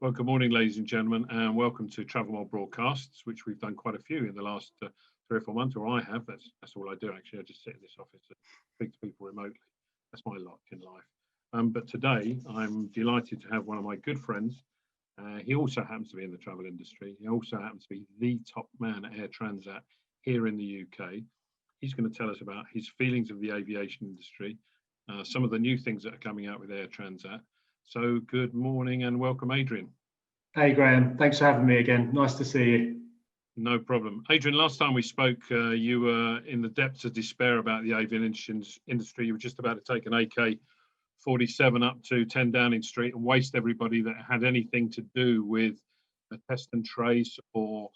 Well, good morning, ladies and gentlemen, and welcome to TravelMole broadcasts, which we've done quite a few in the last 3 or 4 months, or I have. That's all I do, actually. I just sit in this office and speak to people remotely. That's my lot in life. But today, I'm delighted to have one of my good friends. He also happens to be in the travel industry. He also happens to be the top man at Air Transat here in the UK. He's going to tell us about his feelings of the aviation industry, some of the new things that are coming out with Air Transat. So good morning and welcome, Adrian. Hey, Graham. Thanks for having me again. Nice to see you. No problem. Adrian, last time we spoke, you were in the depths of despair about the aviation industry. You were just about to take an AK-47 up to 10 Downing Street and waste everybody that had anything to do with a test and trace or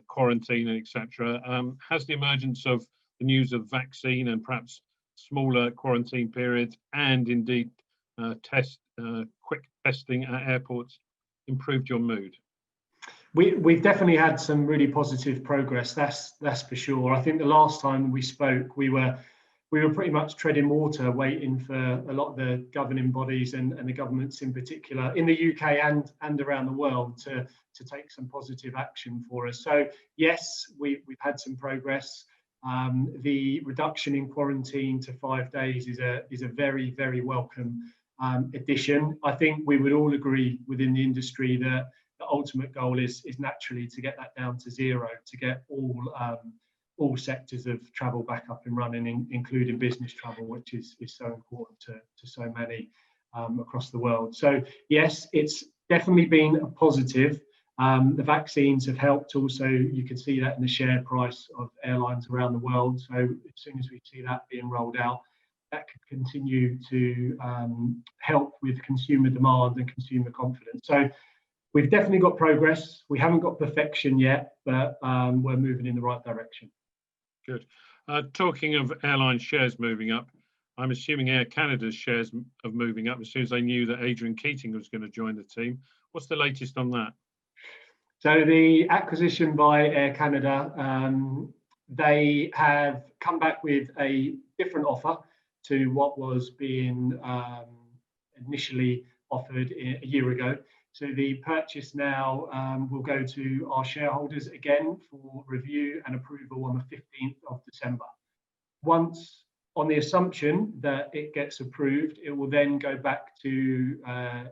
quarantine, etc. Has the emergence of the news of vaccine and perhaps smaller quarantine periods and indeed quick testing at airports improved your mood? We've definitely had some really positive progress. That's for sure. I think the last time we spoke, we were pretty much treading water, waiting for a lot of the governing bodies and the governments in particular in the UK and around the world to take some positive action for us. So yes, we've had some progress. The reduction in quarantine to 5 days is a very, very welcome addition. I think we would all agree within the industry that the ultimate goal is naturally to get that down to zero, to get all sectors of travel back up and running, including business travel, which is so important to so many across the world. So yes, it's definitely been a positive. The vaccines have helped also. You can see that in the share price of airlines around the world. So as soon as we see that being rolled out, that could continue to help with consumer demand and consumer confidence. So we've definitely got progress. We haven't got perfection yet, but we're moving in the right direction. Good. Talking of airline shares moving up, I'm assuming Air Canada's shares are moving up as soon as they knew that Adrian Keating was going to join the team. What's the latest on that? So the acquisition by Air Canada, they have come back with a different offer to what was being initially offered a year ago. So the purchase now will go to our shareholders again for review and approval on the 15th of December. Once, on the assumption that it gets approved, it will then go back to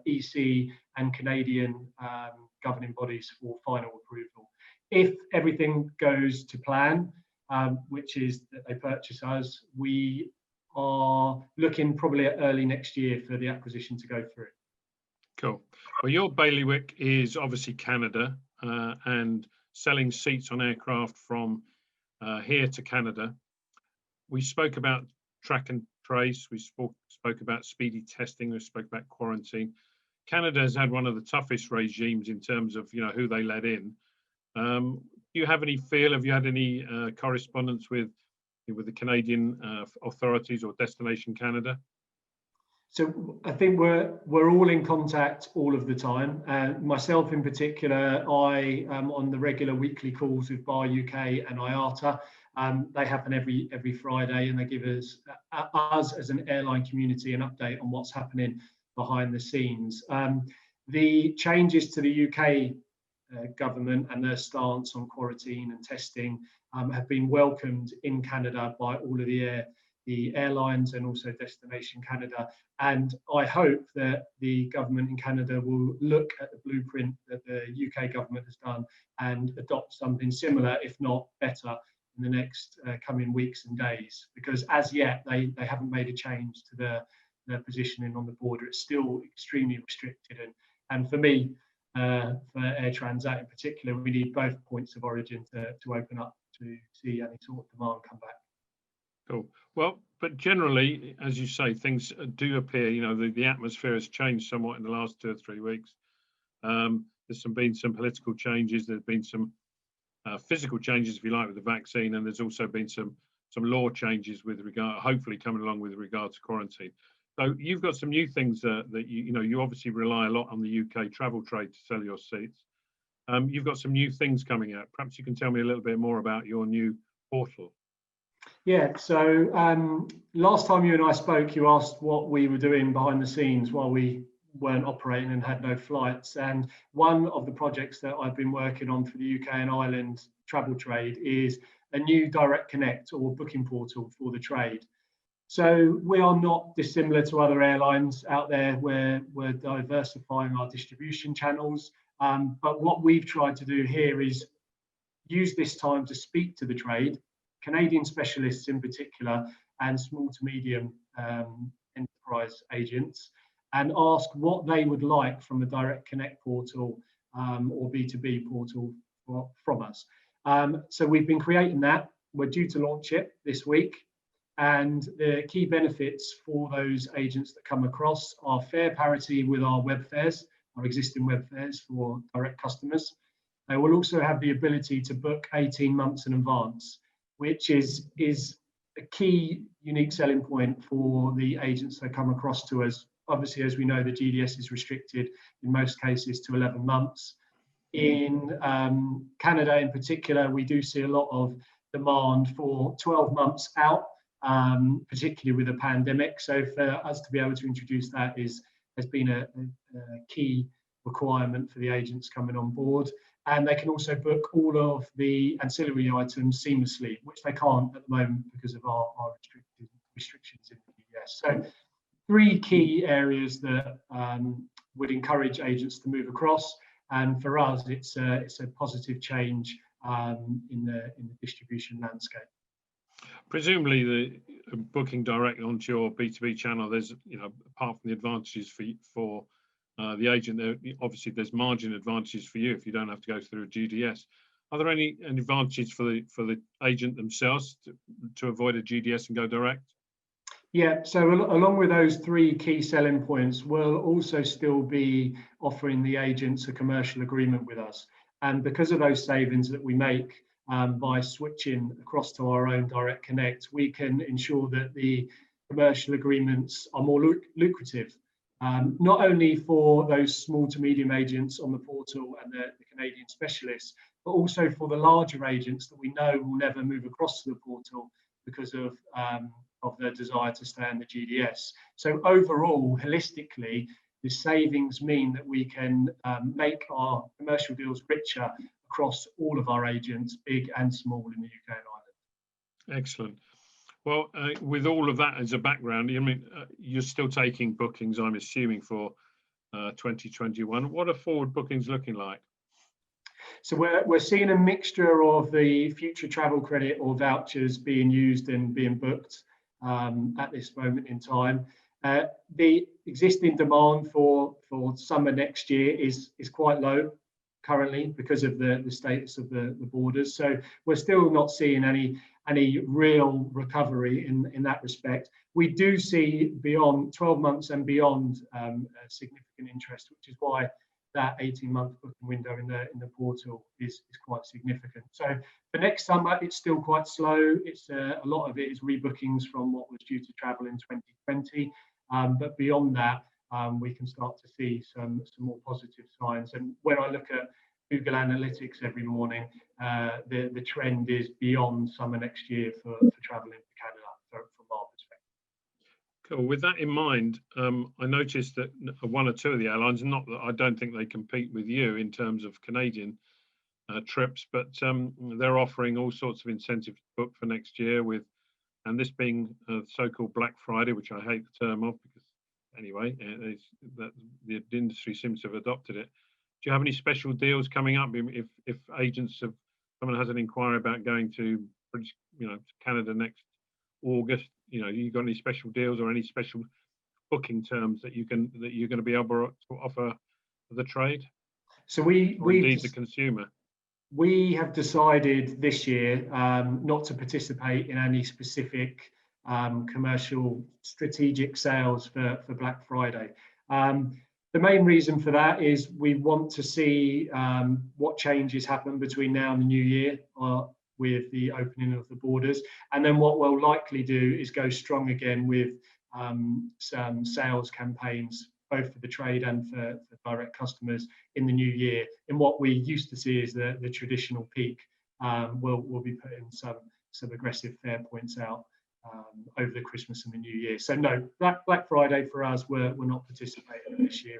EC and Canadian governing bodies for final approval. If everything goes to plan, which is that they purchase us, we are looking probably at early next year for the acquisition to go through. Cool. Well, your bailiwick is obviously Canada and selling seats on aircraft from here to Canada. We spoke about track and trace. We spoke about speedy testing. We spoke about quarantine. Canada has had one of the toughest regimes in terms of who they let in. Do you have any feel? Have you had any correspondence with the Canadian authorities or Destination Canada? So I think we're all in contact all of the time. Myself in particular, I am on the regular weekly calls with Bar UK and IATA. They happen every Friday, and they give us as an airline community an update on what's happening behind the scenes. The changes to the UK government and their stance on quarantine and testing have been welcomed in Canada by all of the airlines and also Destination Canada. And I hope that the government in Canada will look at the blueprint that the UK government has done and adopt something similar, if not better, in the next coming weeks and days. Because as yet, they haven't made a change to their positioning on the border. It's still extremely restricted. And for me, for Air Transat in particular, we need both points of origin to open up to see any sort of demand come back. Cool. Well, but generally, as you say, things do appear, the atmosphere has changed somewhat in the last 2 or 3 weeks. There's been some political changes. There's been some physical changes, if you like, with the vaccine, and there's also been some law changes with regard, hopefully coming along with regard to quarantine. So you've got some new things that you obviously rely a lot on the UK travel trade to sell your seats. You've got some new things coming out. Perhaps you can tell me a little bit more about your new portal. Yeah, so last time you and I spoke, you asked what we were doing behind the scenes while we weren't operating and had no flights. And one of the projects that I've been working on for the UK and Ireland travel trade is a new direct connect or booking portal for the trade. So we are not dissimilar to other airlines out there where we're diversifying our distribution channels. But what we've tried to do here is use this time to speak to the trade, Canadian specialists in particular, and small to medium enterprise agents, and ask what they would like from a direct connect portal or B2B portal from us. So we've been creating that. We're due to launch it this week. And the key benefits for those agents that come across are fare parity with our web fares, our existing web fares for direct customers. They will also have the ability to book 18 months in advance, which is a key unique selling point for the agents that come across to us. Obviously, as we know, the GDS is restricted in most cases to 11 months. In Canada in particular, we do see a lot of demand for 12 months out, particularly with a pandemic. So for us to be able to introduce that has been a key requirement for the agents coming on board. And they can also book all of the ancillary items seamlessly, which they can't at the moment because of our restrictions in the US. So 3 key areas that would encourage agents to move across. And for us, it's a positive change in the distribution landscape. Presumably, the booking direct onto your B2B channel, there's, apart from the advantages for the agent, obviously there's margin advantages for you if you don't have to go through a GDS. Are there any advantages for the agent themselves to avoid a GDS and go direct? Yeah, so along with those 3 key selling points, we'll also still be offering the agents a commercial agreement with us. And because of those savings that we make by switching across to our own direct connect, we can ensure that the commercial agreements are more lucrative. Not only for those small to medium agents on the portal and the Canadian specialists, but also for the larger agents that we know will never move across to the portal because of their desire to stay in the GDS. So overall, holistically, the savings mean that we can make our commercial deals richer across all of our agents, big and small, in the UK and Ireland. Excellent. Well, with all of that as a background, you're still taking bookings, I'm assuming, for 2021. What are forward bookings looking like? So we're seeing a mixture of the future travel credit or vouchers being used and being booked at this moment in time. The existing demand for summer next year is quite low currently because of the status of the borders. So we're still not seeing any real recovery in that respect. We do see beyond 12 months and beyond significant interest, which is why that 18-month booking window in the portal is quite significant. So for next summer, it's still quite slow. It's a lot of it is rebookings from what was due to travel in 2020. But beyond that, we can start to see some more positive signs. And when I look at Google Analytics every morning, the trend is beyond summer next year for traveling to Canada from our perspective. Cool. With that in mind, I noticed that 1 or 2 of the airlines, not that I don't think they compete with you in terms of Canadian trips, but they're offering all sorts of incentives to book for next year and this being so-called Black Friday, which I hate the term of because anyway, the industry seems to have adopted it. Do you have any special deals coming up if someone has an inquiry about going to Canada next August? You got any special deals or any special booking terms that you're going to be able to offer the trade? So we indeed the consumer. We have decided this year not to participate in any specific commercial strategic sales for Black Friday. The main reason for that is we want to see what changes happen between now and the new year with the opening of the borders. And then what we'll likely do is go strong again with some sales campaigns, both for the trade and for direct customers in the new year. And what we used to see is the traditional peak. We'll be putting some aggressive fare points out over the Christmas and the New Year. So no, Black Friday for us, we're not participating this year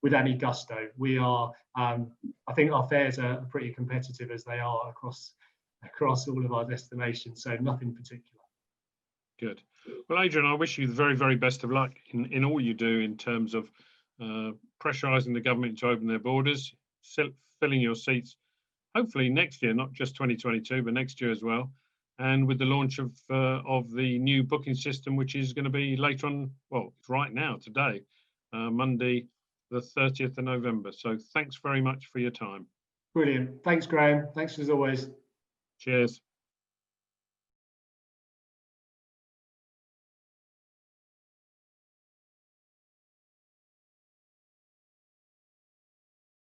with any gusto. We are, I think our fares are pretty competitive as they are across all of our destinations. So nothing particular. Good. Well, Adrian, I wish you the very, very best of luck in all you do in terms of pressurising the government to open their borders, filling your seats, hopefully next year, not just 2022, but next year as well. And with the launch of the new booking system, which is going to be later on, well, it's right now, today, Monday, the 30th of November. So thanks very much for your time. Brilliant. Thanks, Graham. Thanks as always. Cheers.